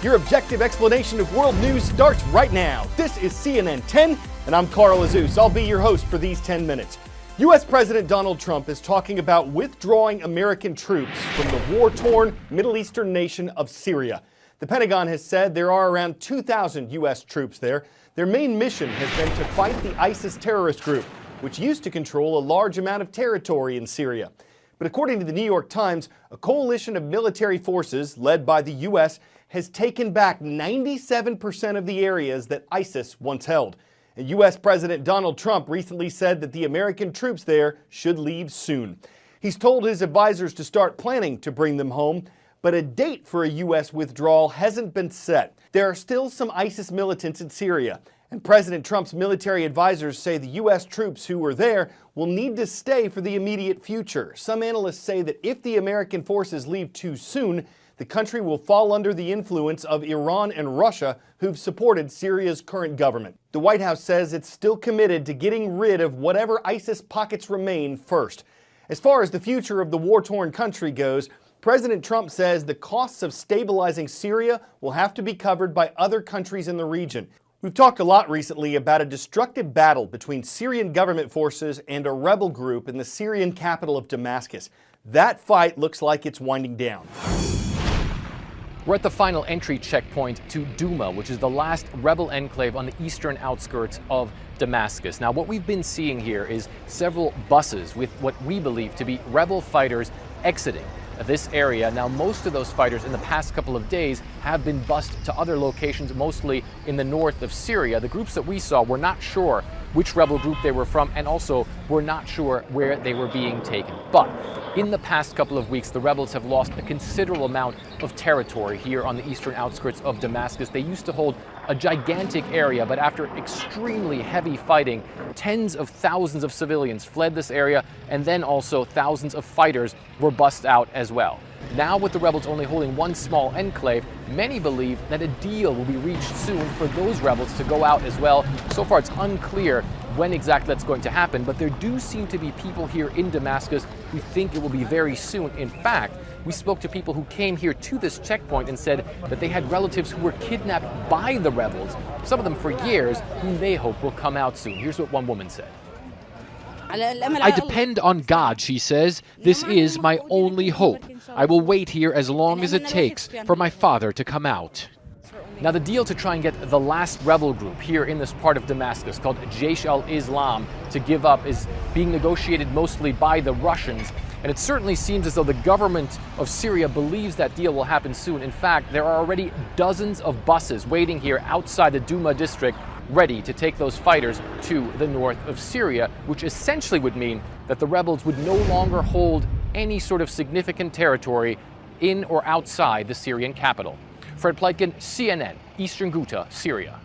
Your objective explanation of world news starts right now. This is CNN 10, and I'm Cral Azuz. I'll be your host for these 10 minutes. U.S. President Donald Trump is talking about withdrawing American troops from the war-torn Middle Eastern nation of Syria. The Pentagon has said there are around 2,000 U.S. troops there. Their main mission has been to fight the ISIS terrorist group, which used to control a large amount of territory in Syria. But according to the New York Times, a coalition of military forces led by the U.S. has taken back 97% of the areas that ISIS once held. And U.S. President Donald Trump recently said that the American troops there should leave soon. He's told his advisors to start planning to bring them home, but a date for a U.S. withdrawal hasn't been set. There are still some ISIS militants in Syria, and President Trump's military advisors say the U.S. troops who were there will need to stay for the immediate future. Some analysts say that if the American forces leave too soon, the country will fall under the influence of Iran and Russia, who've supported Syria's current government. The White House says it's still committed to getting rid of whatever ISIS pockets remain first. As far as the future of the war-torn country goes, President Trump says the costs of stabilizing Syria will have to be covered by other countries in the region. We've talked a lot recently about a destructive battle between Syrian government forces and a rebel group in the Syrian capital of Damascus. That fight looks like it's winding down. We're at the final entry checkpoint to Douma, which is the last rebel enclave on the eastern outskirts of Damascus. Now, what we've been seeing here is several buses with what we believe to be rebel fighters exiting this area. Now, most of those fighters in the past couple of days have been bussed to other locations, mostly in the north of Syria. The groups that we saw were not sure which rebel group they were from, and also were not sure where they were being taken. But in the past couple of weeks, the rebels have lost a considerable amount of territory here on the eastern outskirts of Damascus. They used to hold a gigantic area, but after extremely heavy fighting, tens of thousands of civilians fled this area, and then also thousands of fighters were bussed out as well. Now, with the rebels only holding one small enclave, many believe that a deal will be reached soon for those rebels to go out as well. So far, it's unclear when exactly that's going to happen, but there do seem to be people here in Damascus who think it will be very soon. In fact, we spoke to people who came here to this checkpoint and said that they had relatives who were kidnapped by the rebels, some of them for years, whom they hope will come out soon. Here's what one woman said. I depend on God, she says. This is my only hope. I will wait here as long as it takes for my father to come out. Now, the deal to try and get the last rebel group here in this part of Damascus, called Jaish al-Islam, to give up is being negotiated mostly by the Russians. And it certainly seems as though the government of Syria believes that deal will happen soon. In fact, there are already dozens of buses waiting here outside the Douma district, ready to take those fighters to the north of Syria, which essentially would mean that the rebels would no longer hold any sort of significant territory in or outside the Syrian capital. Fred Pleitgen, CNN, Eastern Ghouta, Syria.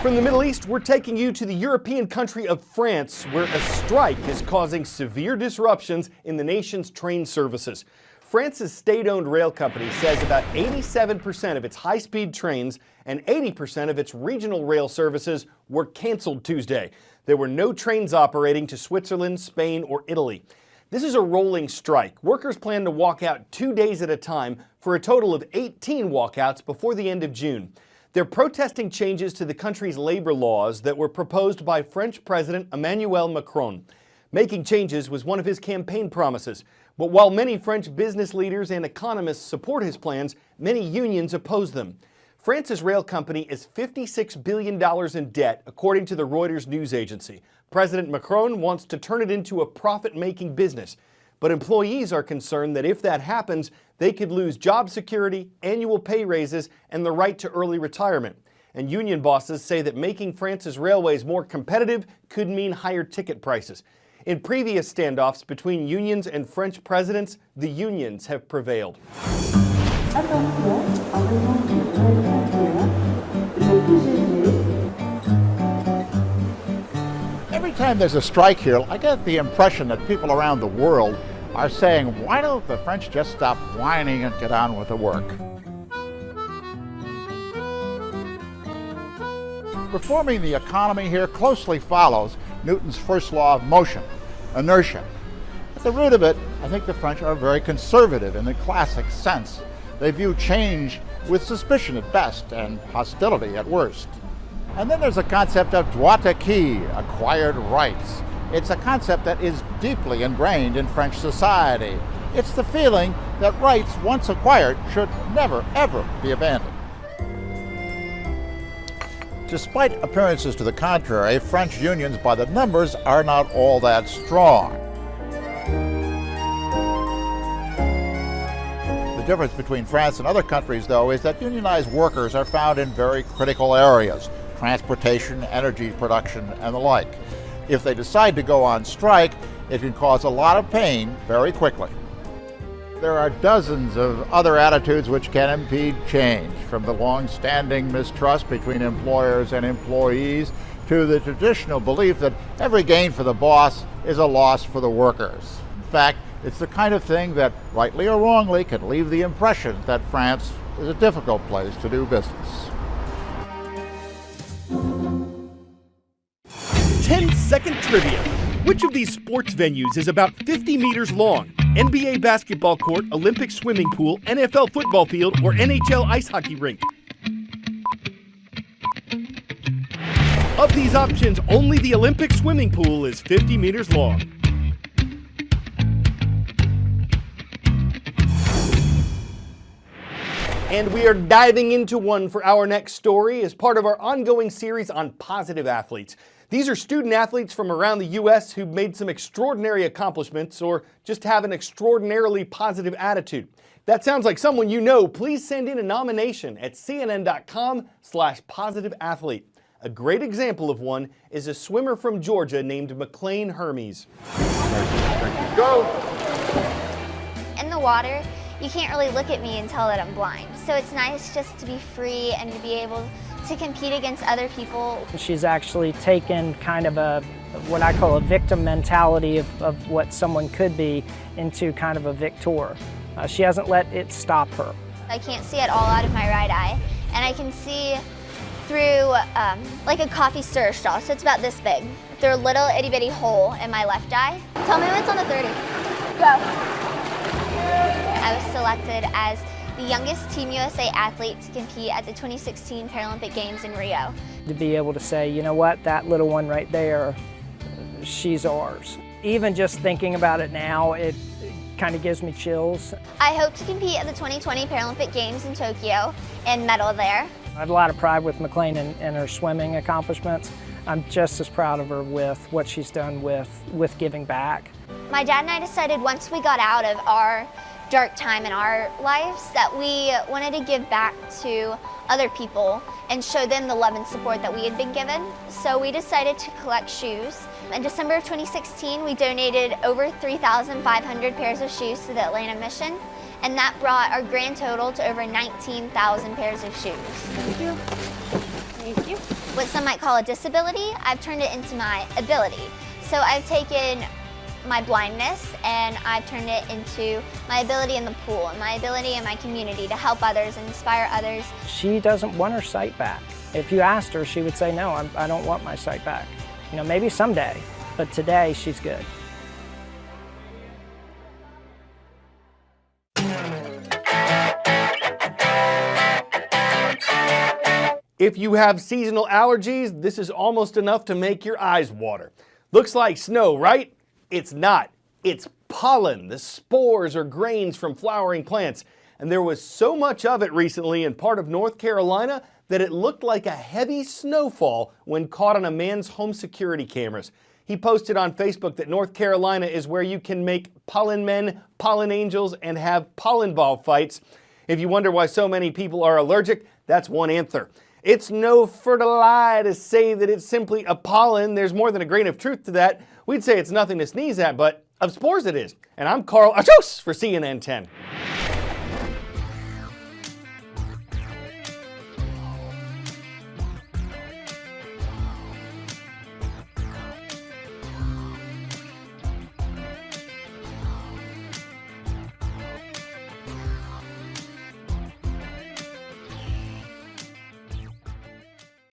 From the Middle East, we're taking you to the European country of France, where a strike is causing severe disruptions in the nation's train services. France's state-owned rail company says about 87% of its high-speed trains and 80% of its regional rail services were canceled Tuesday. There were no trains operating to Switzerland, Spain, or Italy. This is a rolling strike. Workers plan to walk out 2 days at a time for a total of 18 walkouts before the end of June. They're protesting changes to the country's labor laws that were proposed by French President Emmanuel Macron. Making changes was one of his campaign promises. But while many French business leaders and economists support his plans, many unions oppose them. France's rail company is $56 billion in debt, according to the Reuters news agency. President Macron wants to turn it into a profit-making business. But employees are concerned that if that happens, they could lose job security, annual pay raises, and the right to early retirement. And union bosses say that making France's railways more competitive could mean higher ticket prices. In previous standoffs between unions and French presidents, the unions have prevailed. Every time there's a strike here, I get the impression that people around the world are saying, why don't the French just stop whining and get on with the work? Reforming the economy here closely follows Newton's first law of motion, inertia. At the root of it, I think the French are very conservative in the classic sense. They view change with suspicion at best and hostility at worst. And then there's a concept of droit acquis, acquired rights. It's a concept that is deeply ingrained in French society. It's the feeling that rights once acquired should never, ever be abandoned. Despite appearances to the contrary, French unions by the numbers are not all that strong. The difference between France and other countries, though, is that unionized workers are found in very critical areas: transportation, energy production, and the like. If they decide to go on strike, it can cause a lot of pain very quickly. There are dozens of other attitudes which can impede change, from the long-standing mistrust between employers and employees to the traditional belief that every gain for the boss is a loss for the workers. In fact, it's the kind of thing that, rightly or wrongly, can leave the impression that France is a difficult place to do business. 10-second trivia. Which of these sports venues is about 50 meters long? NBA basketball court, Olympic swimming pool, NFL football field, or NHL ice hockey rink? Of these options, only the Olympic swimming pool is 50 meters long. And we are diving into one for our next story as part of our ongoing series on positive athletes. These are student athletes from around the U.S. who've made some extraordinary accomplishments or just have an extraordinarily positive attitude. If that sounds like someone you know, please send in a nomination at cnn.com/positiveathlete. A great example of one is a swimmer from Georgia named McLean Hermes. Go! In the water, you can't really look at me and tell that I'm blind. So it's nice just to be free and to be able to compete against other people. She's actually taken kind of what I call a victim mentality of what someone could be into kind of a victor. She hasn't let it stop her. I can't see at all out of my right eye, and I can see through like a coffee stirrer straw, so it's about this big, through a little itty bitty hole in my left eye. Tell me what's on the 30. Go. I was selected as the youngest Team USA athlete to compete at the 2016 Paralympic Games in Rio. To be able to say, you know what, that little one right there, she's ours. Even just thinking about it now, it kind of gives me chills. I hope to compete at the 2020 Paralympic Games in Tokyo and medal there. I have a lot of pride with McLean and her swimming accomplishments. I'm just as proud of her with what she's done with giving back. My dad and I decided once we got out of our dark time in our lives that we wanted to give back to other people and show them the love and support that we had been given. So we decided to collect shoes. In December of 2016, we donated over 3,500 pairs of shoes to the Atlanta mission, and that brought our grand total to over 19,000 pairs of shoes. Thank you. Thank you. What some might call a disability, I've turned it into my ability. So I've taken my blindness and I've turned it into my ability in the pool and my ability in my community to help others and inspire others. She doesn't want her sight back. If you asked her, she would say, no, I don't want my sight back. You know, maybe someday, but today she's good. If you have seasonal allergies, this is almost enough to make your eyes water. Looks like snow, right? It's not. It's pollen, the spores or grains from flowering plants. And there was so much of it recently in part of North Carolina that it looked like a heavy snowfall when caught on a man's home security cameras. He posted on Facebook that North Carolina is where you can make pollen men, pollen angels, and have pollen ball fights. If you wonder why so many people are allergic, that's one answer. It's no further lie to say that it's simply a pollen. There's more than a grain of truth to that. We'd say it's nothing to sneeze at, but of spores it is. And I'm Carl Azuz for CNN 10.